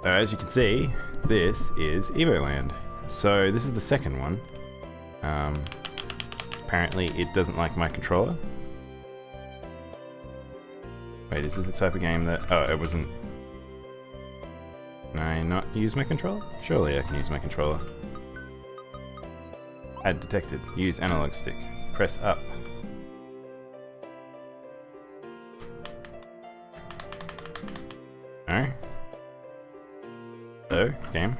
As you can see, this is Evoland. So this is the second one. Apparently it doesn't like my controller. Wait, is this the type of game that... Oh, it wasn't... Can I not use my controller? Surely I can use my controller. Add detected. Use analog stick. Press up. No. Hello, game.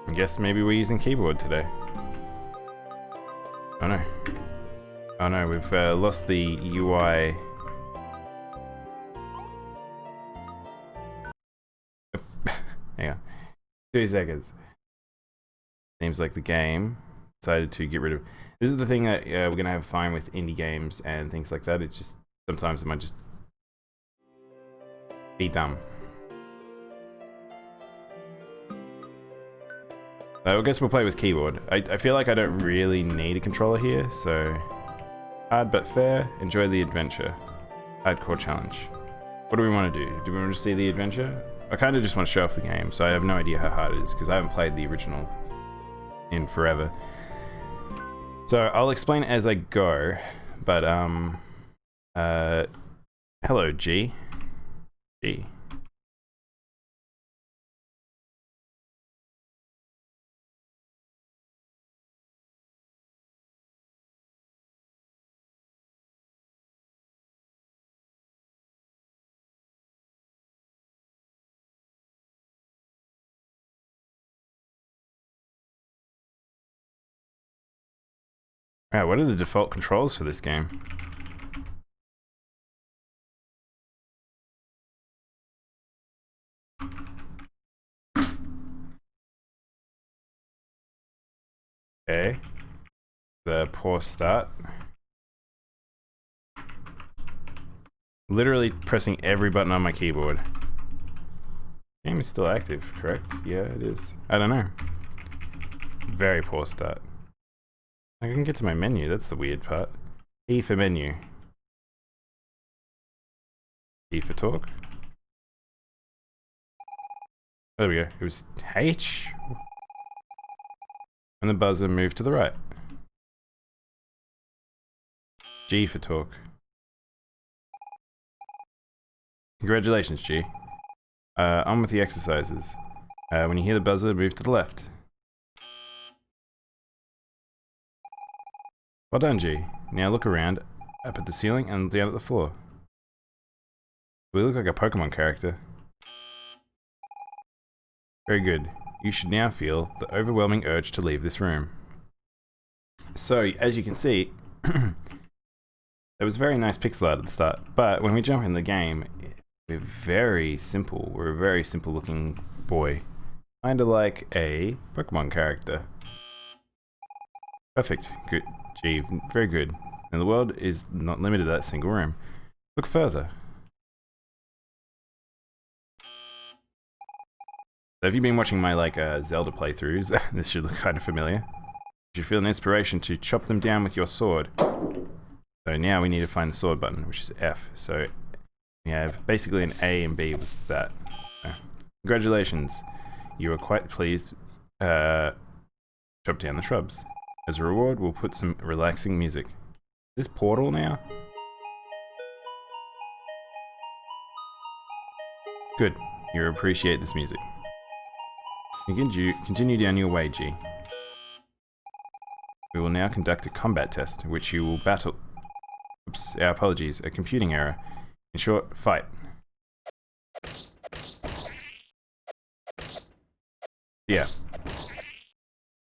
I guess maybe we're using keyboard today. Oh no. Oh no, we've lost the UI. Hang on. 2 seconds. Seems like the game decided to get rid of... This is the thing that we're going to have fun with indie games and things like that. It's just... Sometimes it might just... be dumb. I guess we'll play with keyboard. I feel like I don't really need a controller here, so... Hard but fair, enjoy the adventure. Hardcore challenge. What do we want to do? Do we want to see the adventure? I kind of just want to show off the game, so I have no idea how hard it is, because I haven't played the original in forever. So I'll explain as I go, but hello G. G. Wow, what are the default controls for this game? Okay. The poor start. Literally pressing every button on my keyboard. Game is still active, correct? Yeah, it is. I don't know. Very poor start. I can get to my menu, that's the weird part. E for menu. E for talk. There we go. It was H. And the buzzer moved to the right. G for talk. Congratulations, G. On with the exercises. When you hear the buzzer, move to the left. Well done, G. Now look around, up at the ceiling and down at the floor. We look like a Pokemon character. Very good. You should now feel the overwhelming urge to leave this room. So, as you can see, there was very nice pixel art at the start, but when we jump in the game, we're very simple. We're a very simple looking boy. Kinda like a Pokemon character. Perfect. Good. Gee, very good. And the world is not limited to that single room. Look further. So have you been watching my Zelda playthroughs? This should look kind of familiar. Did you feel an inspiration to chop them down with your sword? So now we need to find the sword button, which is F. So we have basically an A and B with that. So, congratulations. You are quite pleased. Chop down the shrubs. As a reward, we'll put some relaxing music. Is this Portal now? Good. You appreciate this music. Continue down your way, G. We will now conduct a combat test, which you will battle... Oops, our apologies, a computing error. In short, fight. Yeah.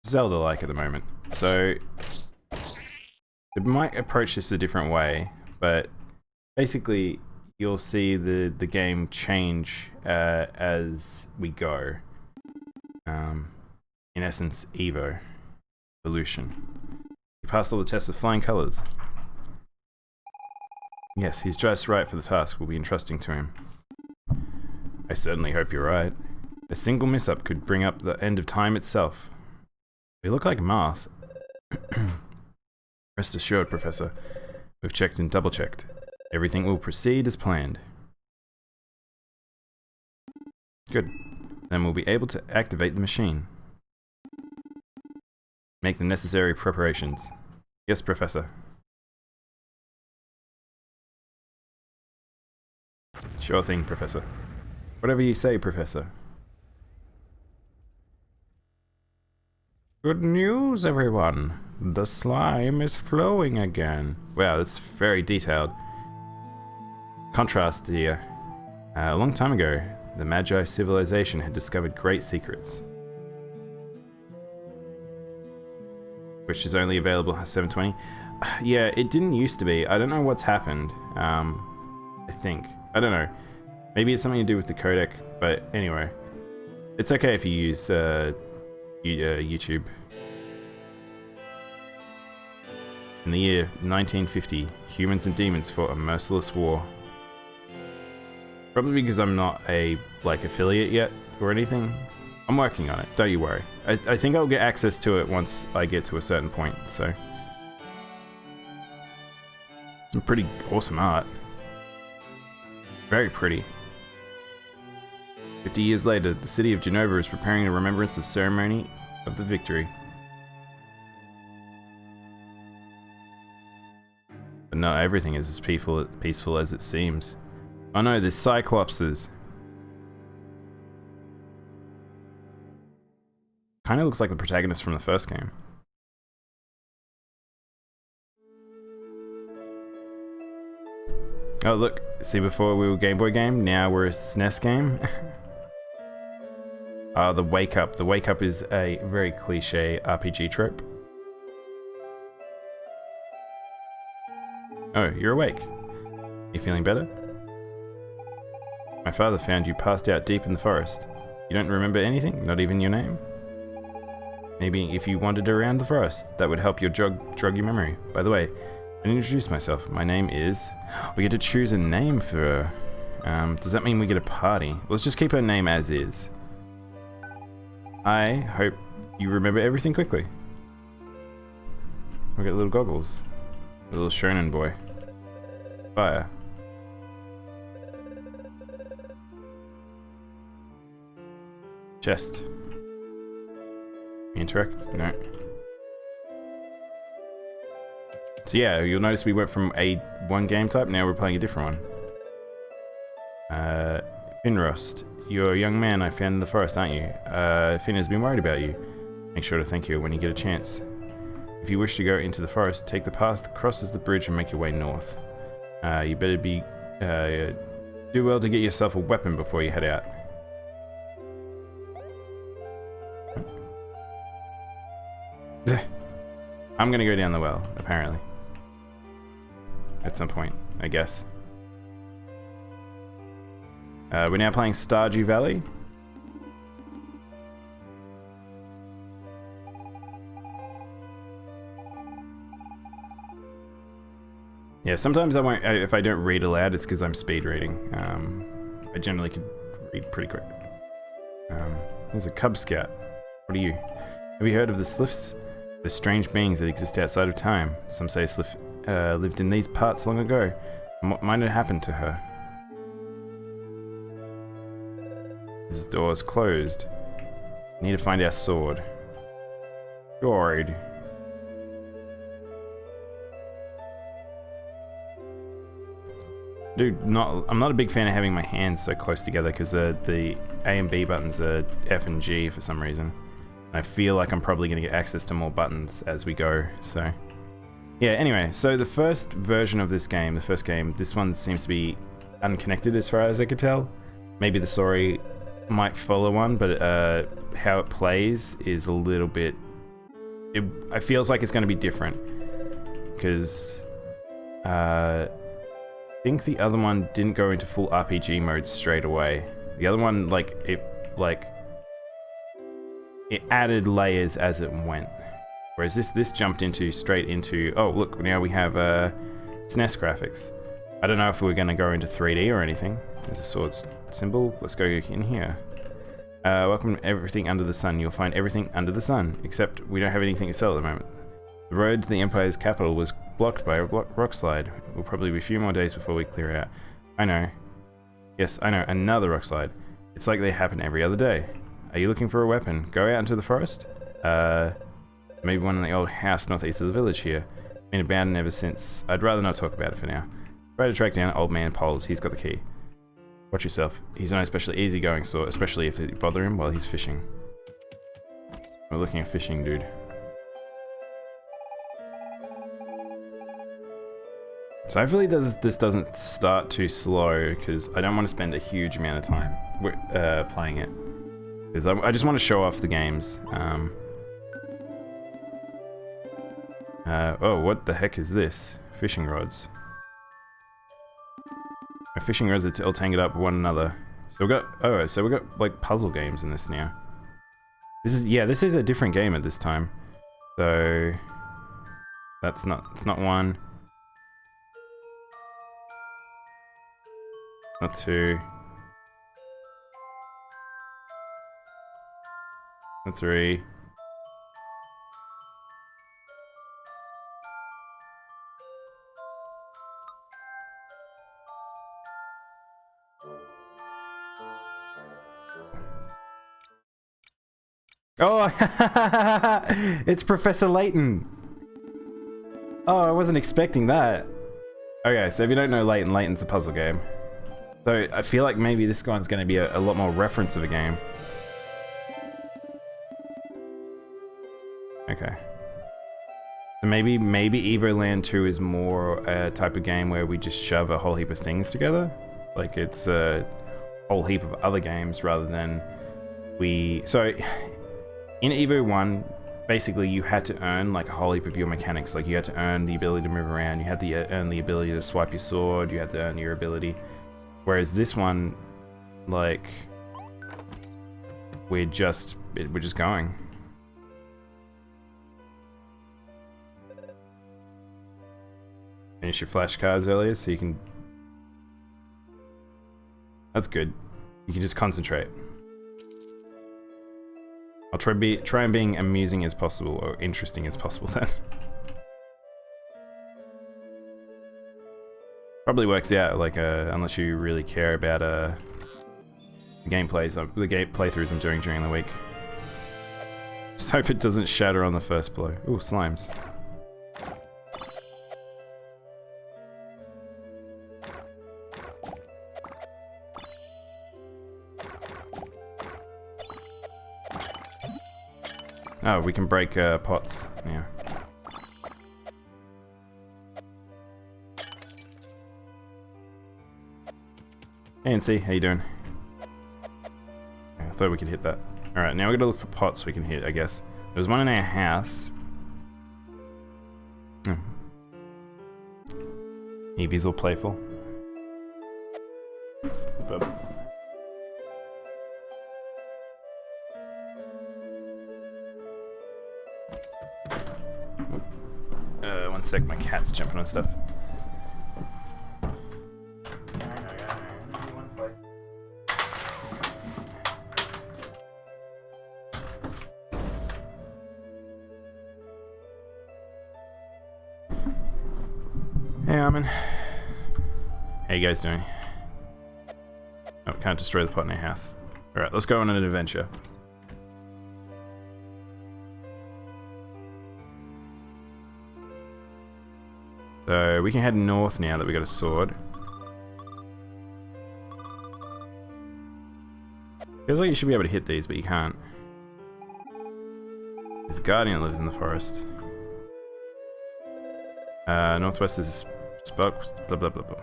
Zelda-like at the moment. So, it might approach this a different way, but basically you'll see the game change as we go. In essence, evolution. He passed all the tests with flying colors. Yes, he's just right for the task we'll be entrusting to him. I certainly hope you're right. A single mishap could bring up the end of time itself. We look like Marth. Rest assured, Professor. We've checked and double-checked. Everything will proceed as planned. Good. Then we'll be able to activate the machine. Make the necessary preparations. Yes, Professor. Sure thing, Professor. Whatever you say, Professor. Good news, everyone. The slime is flowing again. Wow, that's very detailed. Contrast here. A long time ago, the Magi civilization had discovered great secrets, which is only available at 720. Yeah, it didn't used to be. I don't know what's happened. I think. I don't know. Maybe it's something to do with the codec, but anyway. It's okay if you use YouTube. In the year 1950, humans and demons fought a merciless war. Probably because I'm not a, affiliate yet or anything. I'm working on it, don't you worry. I think I'll get access to it once I get to a certain point, so. Some pretty awesome art. Very pretty. 50 years later, the city of Genova is preparing a remembrance of ceremony of the victory. But not everything is as peaceful as it seems. Oh no, there's Cyclopses. Kinda looks like the protagonist from the first game. Oh look, see, before we were Game Boy game, now we're a SNES game. The wake up. The wake up is a very cliche RPG trope. Oh, you're awake. You feeling better? My father found you passed out deep in the forest. You don't remember anything? Not even your name? Maybe if you wandered around the forest, that would help your jog your memory. By the way, I didn't introduce myself. My name is... We get to choose a name for her. Does that mean we get a party? Let's just keep her name as is. I hope you remember everything quickly. We got little goggles. A little shonen boy. Fire. Chest. Interact? No. So yeah, you'll notice we went from one game type, now we're playing a different one. Finrost. You're a young man I found in the forest, aren't you? Finn has been worried about you. Make sure to thank you when you get a chance. If you wish to go into the forest, take the path that crosses the bridge and make your way north. You better do well to get yourself a weapon before you head out. I'm gonna go down the well, apparently. At some point, I guess. We're now playing Stardew Valley. Yeah, sometimes I won't, if I don't read aloud, it's because I'm speed reading. I generally could read pretty quick. There's a Cub Scout. What are you? Have you heard of the Sliffs? The strange beings that exist outside of time. Some say Sliff lived in these parts long ago. And what might have happened to her? This door's closed. Need to find our sword. Sword. Dude, I'm not a big fan of having my hands so close together because the A and B buttons are F and G for some reason. I feel like I'm probably going to get access to more buttons as we go, so... Yeah, anyway, so the first version of this game, this one seems to be unconnected as far as I could tell. Maybe the story might follow one, but how it plays is a little bit... It feels like it's going to be different. Because... I think the other one didn't go into full RPG mode straight away. The other one, it added layers as it went. Whereas this jumped straight into, oh look, now we have SNES graphics. I don't know if we're gonna go into 3D or anything. There's a sword symbol, let's go in here. Welcome to everything under the sun. You'll find everything under the sun, except we don't have anything to sell at the moment. The road to the Empire's capital was blocked by a rock slide. It will probably be a few more days before we clear it out. I know. Yes, I know, another rock slide. It's like they happen every other day. Are you looking for a weapon? Go out into the forest? Maybe one in the old house northeast of the village here. Been abandoned ever since. I'd rather not talk about it for now. Try to track down old man Poles. He's got the key. Watch yourself. He's no especially easygoing sort, especially if it bother him while he's fishing. We're looking at fishing, dude. So hopefully this doesn't start too slow, because I don't want to spend a huge amount of time playing it. Because I just want to show off the games. Oh, what the heck is this? Fishing rods. Fishing rods are all tangled up with one another. So we got like puzzle games in this now. This is a different game at this time. So it's not one. Not two. Not three. Oh, it's Professor Layton. Oh, I wasn't expecting that. Okay, so if you don't know Layton, Layton's a puzzle game. So I feel like maybe this one's going to be a lot more reference of a game. Okay. So maybe Evoland 2 is more a type of game where we just shove a whole heap of things together. Like it's a whole heap of other games rather than So in Evo 1, basically you had to earn like a whole heap of your mechanics. Like you had to earn the ability to move around, you had to earn the ability to swipe your sword, you had to earn your ability. Whereas this one, like, we're just going. Finish your flashcards earlier so you can... That's good. You can just concentrate. I'll try and being amusing as possible, or interesting as possible then. Probably works out, like, unless you really care about the playthroughs I'm doing during the week. Just hope it doesn't shatter on the first blow. Ooh, slimes. Oh, we can break pots. Yeah. Hey, NC, how you doing? I thought we could hit that. Alright, now we're gonna look for pots we can hit, I guess. There was one in our house. Evie's all playful. One sec, my cat's jumping on stuff. Hey Armin. How you guys doing? Oh, can't destroy the pot in our house. Alright, let's go on an adventure. So we can head north now that we got a sword. Feels like you should be able to hit these, but you can't. There's a guardian that lives in the forest. Northwest is Spoke, blah blah blah blah.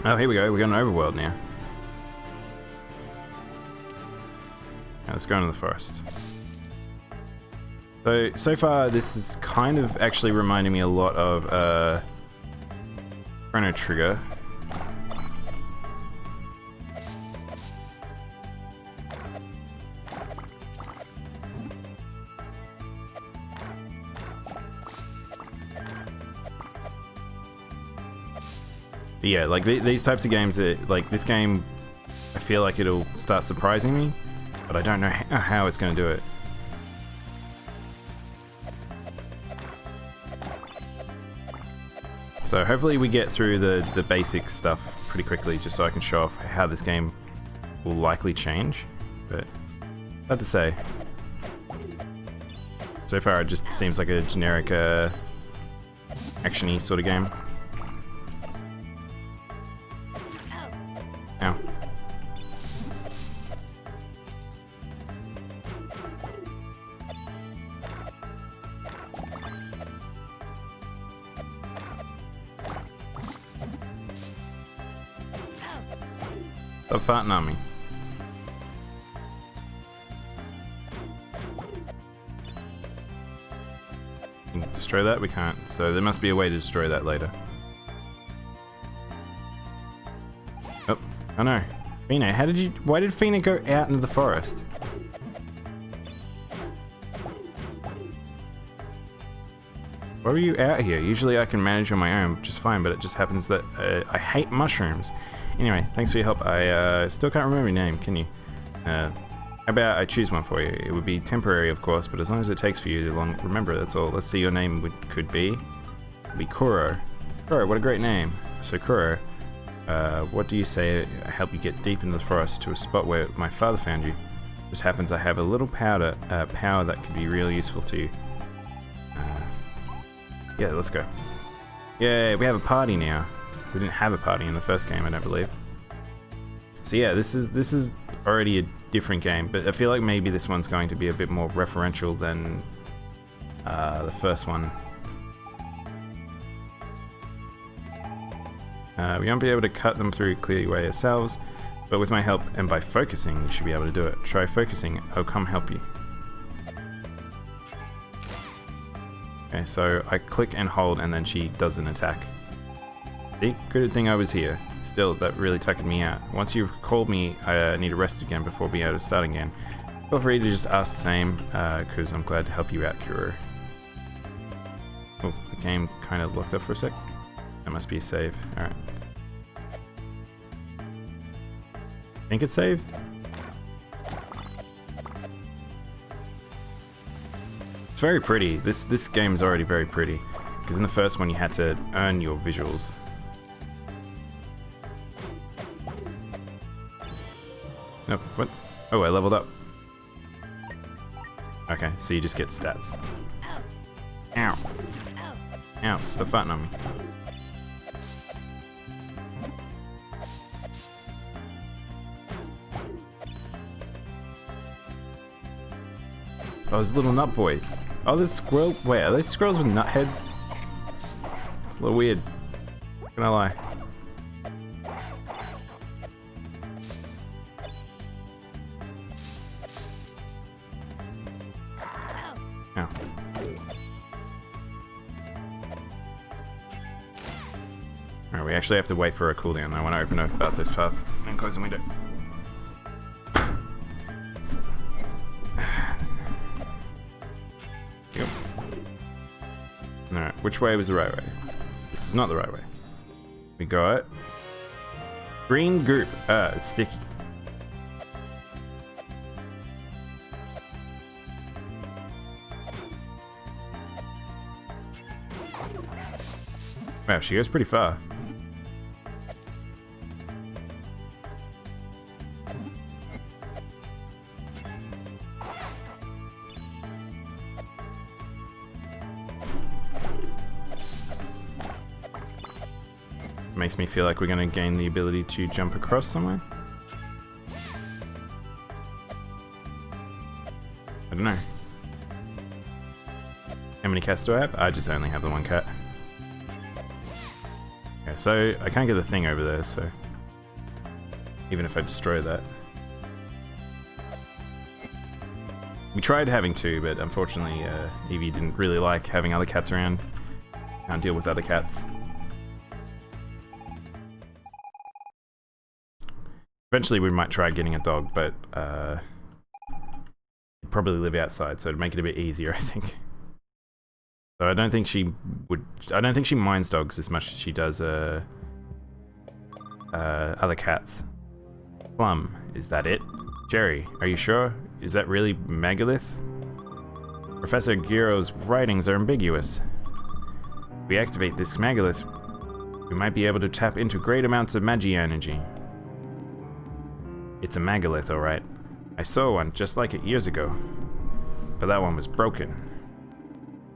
Oh, here we go. We got an overworld now. Now let's go into the forest. So far, this is kind of actually reminding me a lot of Chrono Trigger. But yeah, like these types of games, like this game, I feel like it'll start surprising me, but I don't know how it's going to do it. So hopefully we get through the basic stuff pretty quickly, just so I can show off how this game will likely change. But hard to say. So far it just seems like a generic action-y sort of game. Ow. Stop farting on me. Can you destroy that? We can't. So there must be a way to destroy that later. Oh, oh no. Fina, how did you... Why did Fina go out into the forest? Why were you out here? Usually I can manage on my own just fine, but it just happens that I hate mushrooms. Anyway, thanks for your help. I still can't remember your name, can you? How about I choose one for you? It would be temporary, of course, but as long as it takes for you to remember, that's all. Let's see, your name could be Kuro. Kuro, what a great name. So Kuro, what do you say I help you get deep into the forest to a spot where my father found you? Just happens I have a little power that could be really useful to you. Yeah, let's go. Yay, we have a party now. We didn't have a party in the first game, I don't believe. So yeah, this is already a different game, but I feel like maybe this one's going to be a bit more referential than the first one. We won't be able to cut them through clearly way ourselves, but with my help and by focusing, you should be able to do it. Try focusing, I'll come help you. Okay, so I click and hold and then she does an attack. See? Good thing I was here. Still, that really tucked me out. Once you've called me, I need to rest again before being able to start again. Feel free to just ask the same, because I'm glad to help you out, Kuro. Oh, the game kind of locked up for a sec. That must be a save. Alright. Think it's saved? It's very pretty. This game is already very pretty. Because in the first one you had to earn your visuals. Nope, what? Oh, I leveled up. Okay, so you just get stats. Ow. Ow, stop farting on me. Oh, those little nut boys. Oh, there's squirrel. Wait, are those squirrels with nut heads? It's a little weird. Not gonna lie. Ow. Alright, we actually have to wait for a cooldown. I want to open up those paths and close the window. Yep. Alright, which way was the right way? This is not the right way. We got green goop. Ah, it's sticky. Wow, she goes pretty far. Makes me feel like we're going to gain the ability to jump across somewhere. I don't know. How many cats do I have? I just only have the one cat. Okay, so I can't get the thing over there, so even if I destroy that. We tried having two, but unfortunately Evie didn't really like having other cats around. Can't deal with other cats. Eventually we might try getting a dog, but he'd probably live outside, so it'd make it a bit easier, I think. So I don't think she would. I don't think she minds dogs as much as she does other cats. Plum, is that it? Jerry, are you sure? Is that really Megalith? Professor Giro's writings are ambiguous. If we activate this Megalith, We might be able to tap into great amounts of magia energy. It's a megalith, alright. I saw one just like it years ago, but that one was broken.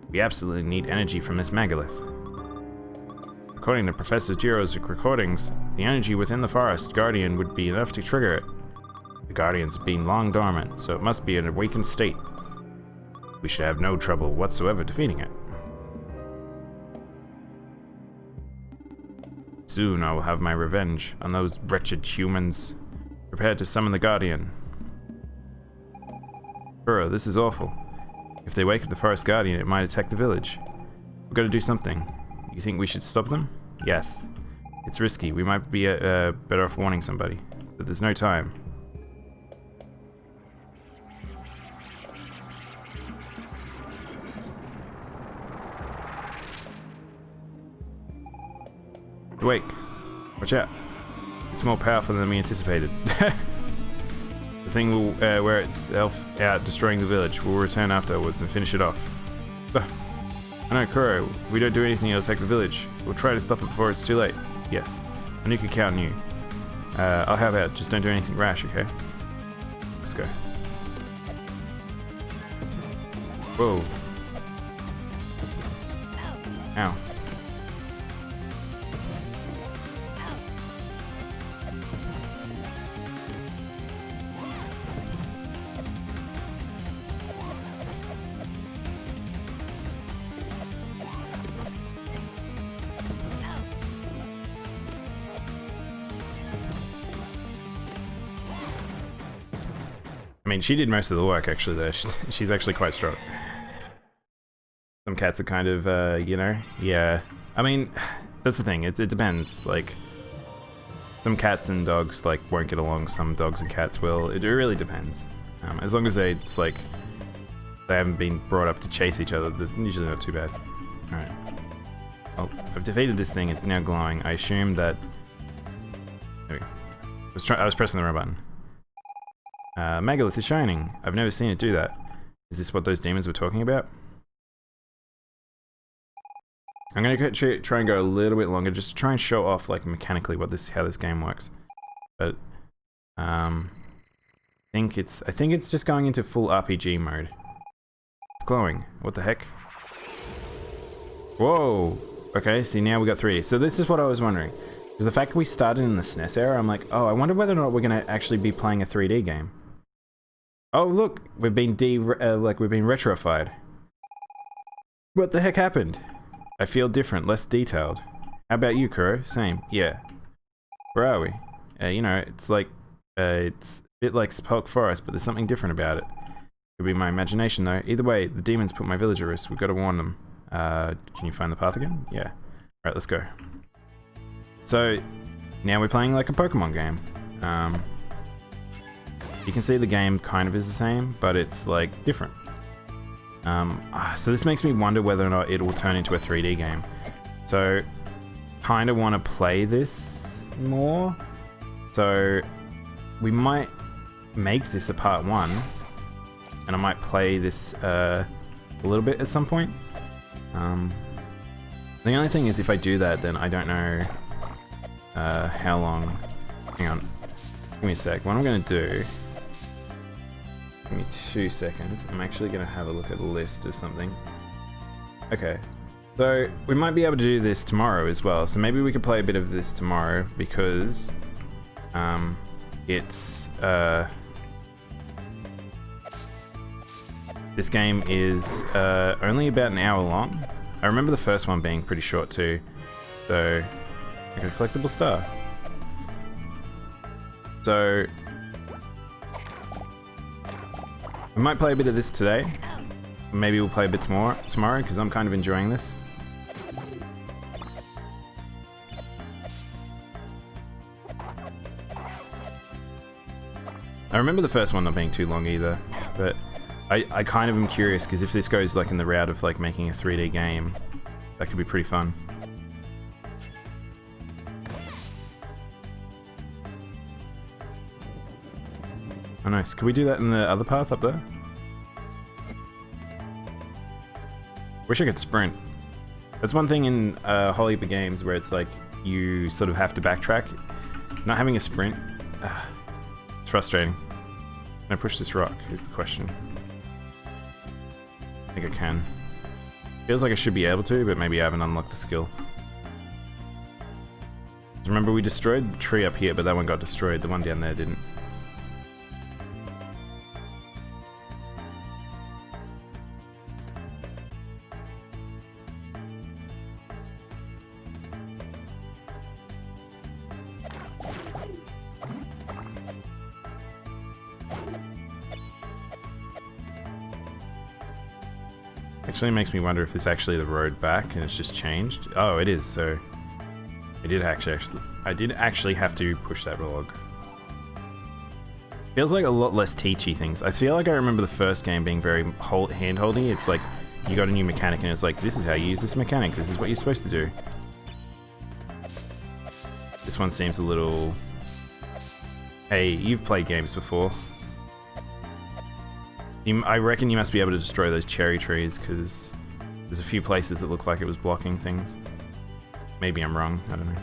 We absolutely need energy from this megalith. According to Professor Jiro's recordings, the energy within the forest guardian would be enough to trigger it. The guardian's been long dormant, so it must be in an awakened state. We should have no trouble whatsoever defeating it. Soon I will have my revenge on those wretched humans. Prepare to summon the guardian. Kuro, this is awful. If they wake up the forest guardian, it might attack the village. We've got to do something. You think we should stop them? Yes. It's risky. We might be better off warning somebody. But there's no time. Wake. Watch out. It's more powerful than we anticipated. The thing will wear itself out, destroying the village. We'll return afterwards and finish it off. I know, Kuro. If we don't do anything, it'll attack the village. We'll try to stop it before it's too late. Yes. And you can count on you. I'll help out. Just don't do anything rash, okay? Let's go. Whoa. Ow. I mean, she did most of the work, actually, though. She's actually quite strong. Some cats are kind of, you know, yeah. I mean, that's the thing, it depends. Like, some cats and dogs, like, won't get along, some dogs and cats will. It really depends. As long as they haven't been brought up to chase each other, they're usually not too bad. Alright. Well, I've defeated this thing, it's now glowing. I assume that... There we go. I was pressing the wrong button. Megalith is shining. I've never seen it do that. Is this what those demons were talking about? I'm gonna try and go a little bit longer just to try and show off, like, mechanically how this game works. But I think it's just going into full RPG mode. It's glowing. What the heck? Whoa. Okay, see, now we got 3D. So this is what I was wondering. Because the fact that we started in the SNES era, I'm like, oh, I wonder whether or not we're gonna actually be playing a 3D game. Oh look, we've been retrofied. What the heck happened? I feel different, less detailed. How about you, Kuro? Same. Yeah. Where are we? You know, it's like it's a bit like Spelk Forest, but there's something different about it. Could be my imagination though. Either way, the demons put my village at risk. We've got to warn them. Can you find the path again? Yeah. All right, let's go. So now we're playing like a Pokemon game. You can see the game kind of is the same, but it's like different. So this makes me wonder whether or not it will turn into a 3D game. So, kind of want to play this more. So, we might make this a part 1, and I might play this a little bit at some point. The only thing is, if I do that, then I don't know how long. Hang on, give me a sec. What I'm going to do. Give me 2 seconds. I'm actually going to have a look at a list of something. Okay. So, we might be able to do this tomorrow as well. So maybe we could play a bit of this tomorrow because it's this game is only about an hour long. I remember the first one being pretty short too. So, I got a collectible star. So, I might play a bit of this today. Maybe we'll play a bit tomorrow because I'm kind of enjoying this. I remember the first one not being too long either, but I kind of am curious because if this goes like in the route of like making a 3D game, that could be pretty fun. Oh nice, can we do that in the other path up there? Wish I could sprint. That's one thing in a whole heap of games where it's like, you sort of have to backtrack. Not having a sprint, it's frustrating. Can I push this rock, is the question. I think I can. Feels like I should be able to, but maybe I haven't unlocked the skill. Remember, we destroyed the tree up here, but that one got destroyed. The one down there didn't. Actually makes me wonder if this is actually the road back and it's just changed. Oh, it is, so I did actually have to push that log. Feels like a lot less teachy things. I feel like I remember the first game being very hand-holdy. It's like you got a new mechanic and it's like, this is how you use this mechanic, this is what you're supposed to do. This one seems a little... Hey, you've played games before. I reckon you must be able to destroy those cherry trees, because there's a few places that look like it was blocking things. Maybe I'm wrong, I don't know.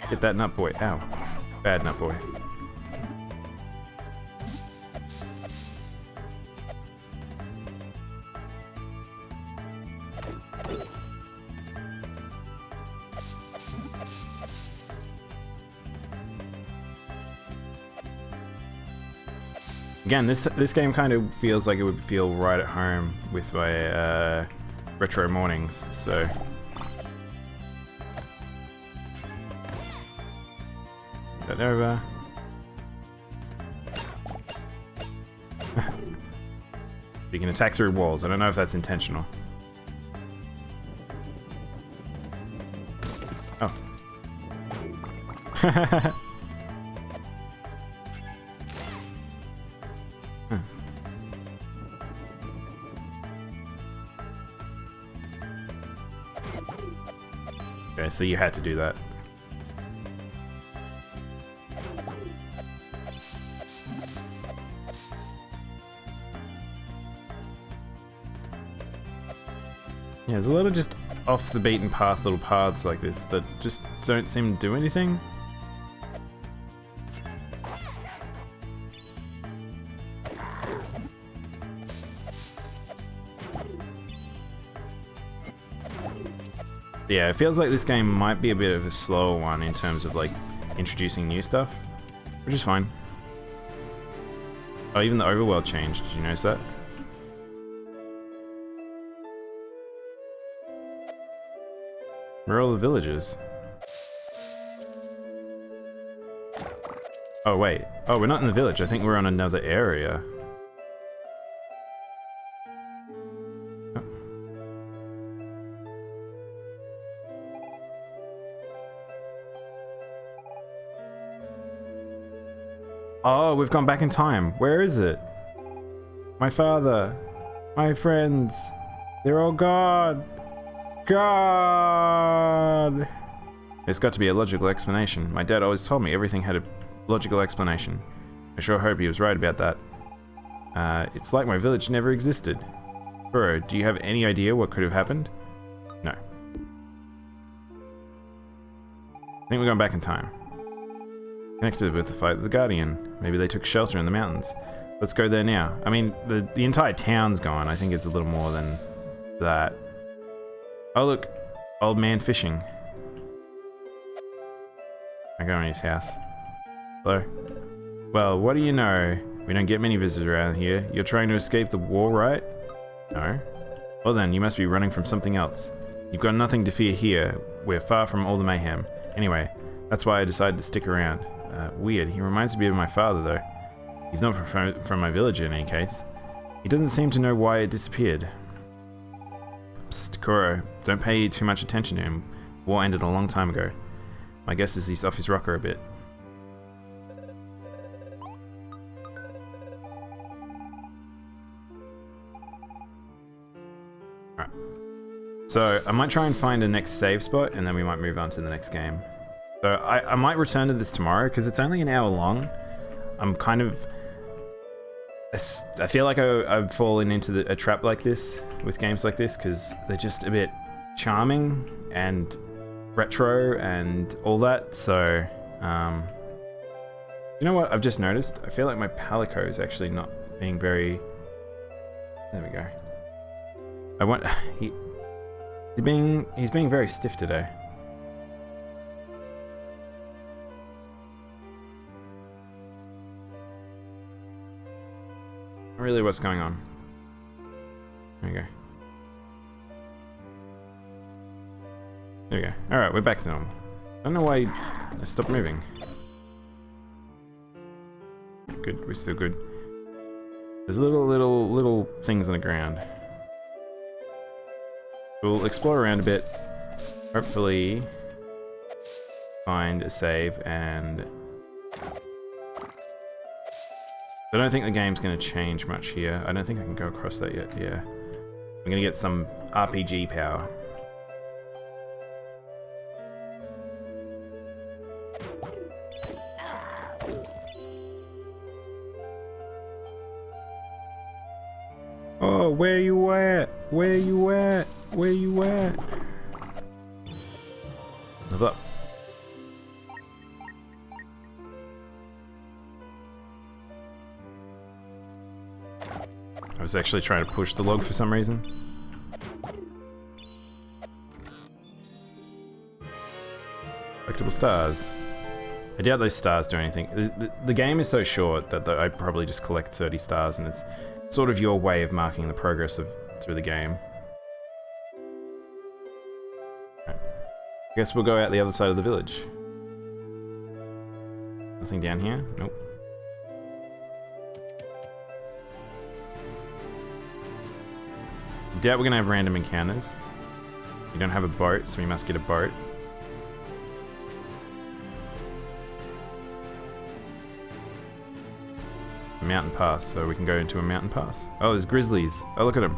Hit that nut boy. Ow. Bad nut boy. Again, this game kind of feels like it would feel right at home with my retro mornings, so... That over. You can attack through walls. I don't know if that's intentional. Oh. Okay, so you had to do that. Yeah, there's a lot of just off the beaten path little paths like this that just don't seem to do anything. Yeah, it feels like this game might be a bit of a slower one in terms of like introducing new stuff, which is fine. Oh, even the overworld changed. Did you notice that? Where are all the villagers? Oh wait. Oh, we're not in the village. I think we're on another area. Oh, we've gone back in time. Where is it? My father. My friends. They're all gone. God! There's got to be a logical explanation. My dad always told me everything had a logical explanation. I sure hope he was right about that. It's like my village never existed. Bro, do you have any idea what could have happened? No. I think we're going back in time. Connected with the fight with the Guardian. Maybe they took shelter in the mountains. Let's go there now. I mean, the entire town's gone. I think it's a little more than that. Oh look, old man fishing. I go in his house. Hello. Well, what do you know? We don't get many visitors around here. You're trying to escape the war, right? No. Well then, you must be running from something else. You've got nothing to fear here. We're far from all the mayhem. Anyway, that's why I decided to stick around. Weird, he reminds me of my father though. He's not from my village in any case. He doesn't seem to know why it disappeared. Psst, Koro, don't pay too much attention to him. War ended a long time ago. My guess is he's off his rocker a bit. Alright. So, I might try and find a next save spot, and then we might move on to the next game. So, I might return to this tomorrow, because it's only an hour long. I'm kind of... I feel like I've fallen into a trap like this, with games like this, because they're just a bit charming and retro and all that. So, you know what? I've just noticed. I feel like my palico is actually not being very. There we go. I want. He's being very stiff today. Really, what's going on? There we go. There we go. Alright, we're back to normal. I don't know why I stopped moving. Good, we're still good. There's little things on the ground. We'll explore around a bit. Hopefully find a save, and I don't think the game's going to change much here. I don't think I can go across that yet. Yeah. I'm going to get some RPG power. Oh, where you at? Where you at? Where you at? Live up. I was actually trying to push the log for some reason. Collectible stars. I doubt those stars do anything. The game is so short that I probably just collect 30 stars, and it's sort of your way of marking the progress through the game. Right. I guess we'll go out the other side of the village. Nothing down here? Nope. Doubt we're gonna have random encounters. We don't have a boat, so we must get a boat. A mountain pass, so we can go into a mountain pass. Oh, there's grizzlies. Oh, look at them.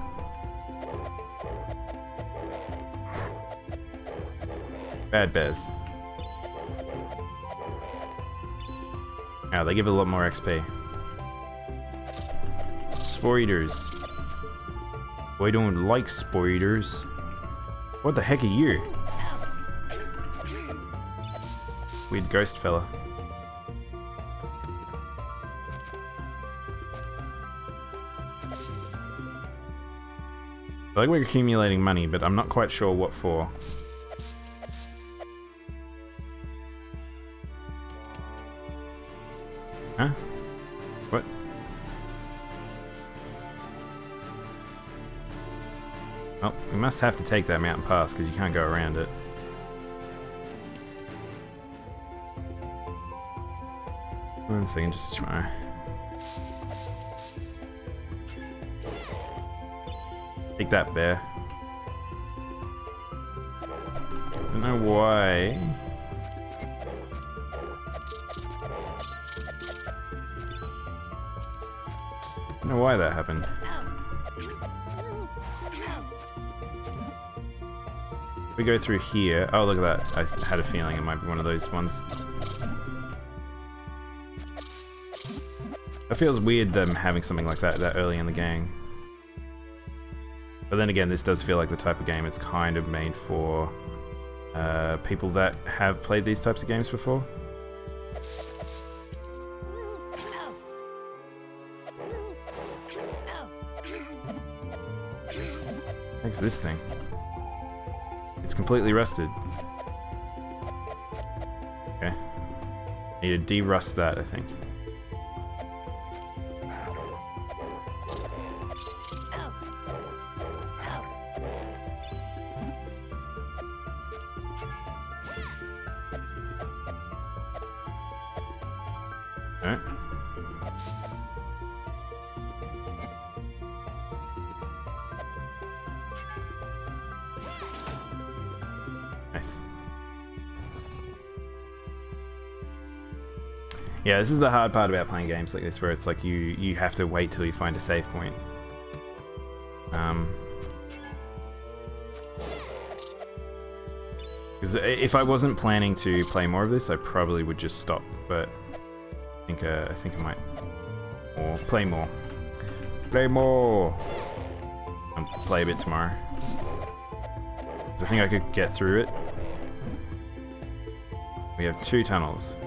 Bad bears. Oh, they give a lot more XP. Spiders. I don't like spiders. What the heck are you? Weird ghost fella. I feel like we're accumulating money, but I'm not quite sure what for. Huh? What? Well, we must have to take that mountain pass because you can't go around it. One second, just to try. Take that, bear. I don't know why. I don't know why that happened. We go through here. Oh, look at that. I had a feeling it might be one of those ones. It feels weird them having something like that early in the game. But then again, this does feel like the type of game it's kind of made for people that have played these types of games before. What's this thing? It's completely rusted. Okay. Need to de-rust that, I think. Alright. Nice. Yeah, this is the hard part about playing games like this, where it's like you have to wait till you find a save point. Because if I wasn't planning to play more of this, I probably would just stop. But I think I might play more. Play more. I'll play a bit tomorrow. 'Cause I think I could get through it. We have 2 tunnels.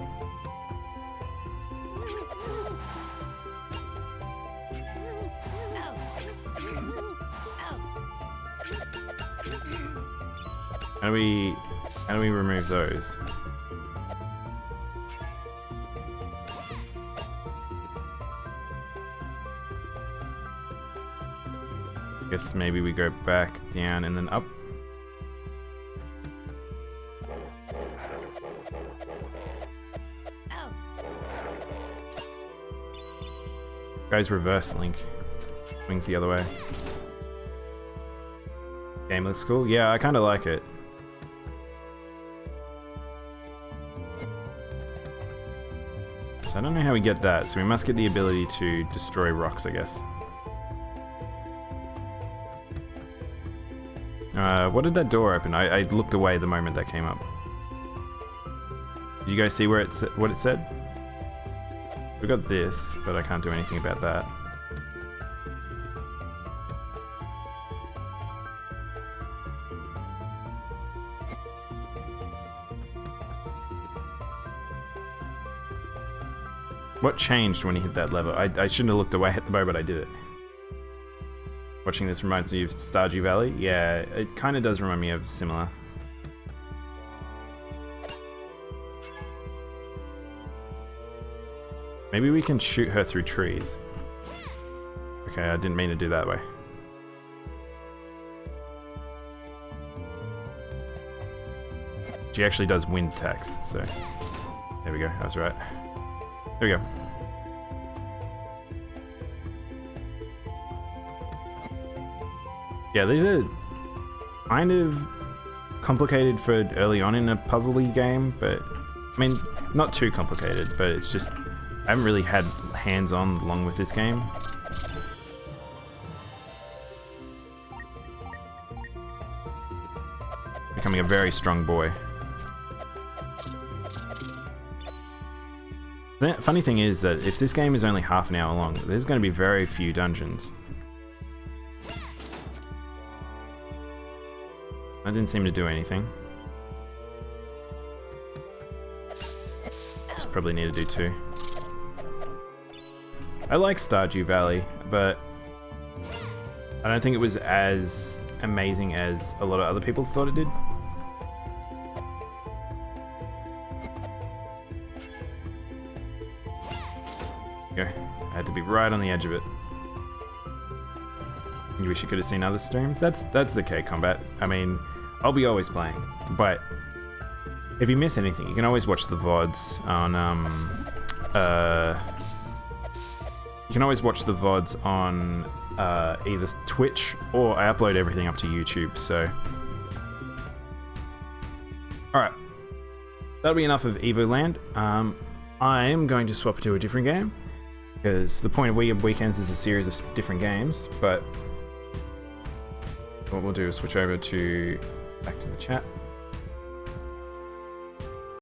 How do we remove those? Guess maybe we go back, down, and then up. Guys, reverse link. Swings the other way. Game looks cool. Yeah, I kind of like it. So I don't know how we get that, so we must get the ability to destroy rocks, I guess. What did that door open? I looked away the moment that came up. Did you guys see where what it said? We got this, but I can't do anything about that. What changed when he hit that lever? I shouldn't have looked away at the moment I did it. Watching this reminds me of Stardew Valley. Yeah, it kind of does remind me of similar. Maybe we can shoot her through trees. Okay, I didn't mean to do that way. She actually does wind attacks, so... There we go, I was right. There we go. Yeah, these are kind of complicated for early on in a puzzle-y game, but... I mean, not too complicated, but it's just... I haven't really had hands-on along with this game. Becoming a very strong boy. The funny thing is that if this game is only half an hour long, there's going to be very few dungeons. I didn't seem to do anything. Just probably need to do 2. I like Stardew Valley, but I don't think it was as amazing as a lot of other people thought it did. Go. I had to be right on the edge of it. You wish you could have seen other streams? That's okay, Combat. I mean, I'll be always playing, but if you miss anything, you can always watch the VODs on you can always watch the VODs on either Twitch or I upload everything up to YouTube, so... Alright. That'll be enough of Evoland. I am going to swap to a different game, because the point of Wierd Weekends is a series of different games, but what we'll do is switch over to... back to the chat.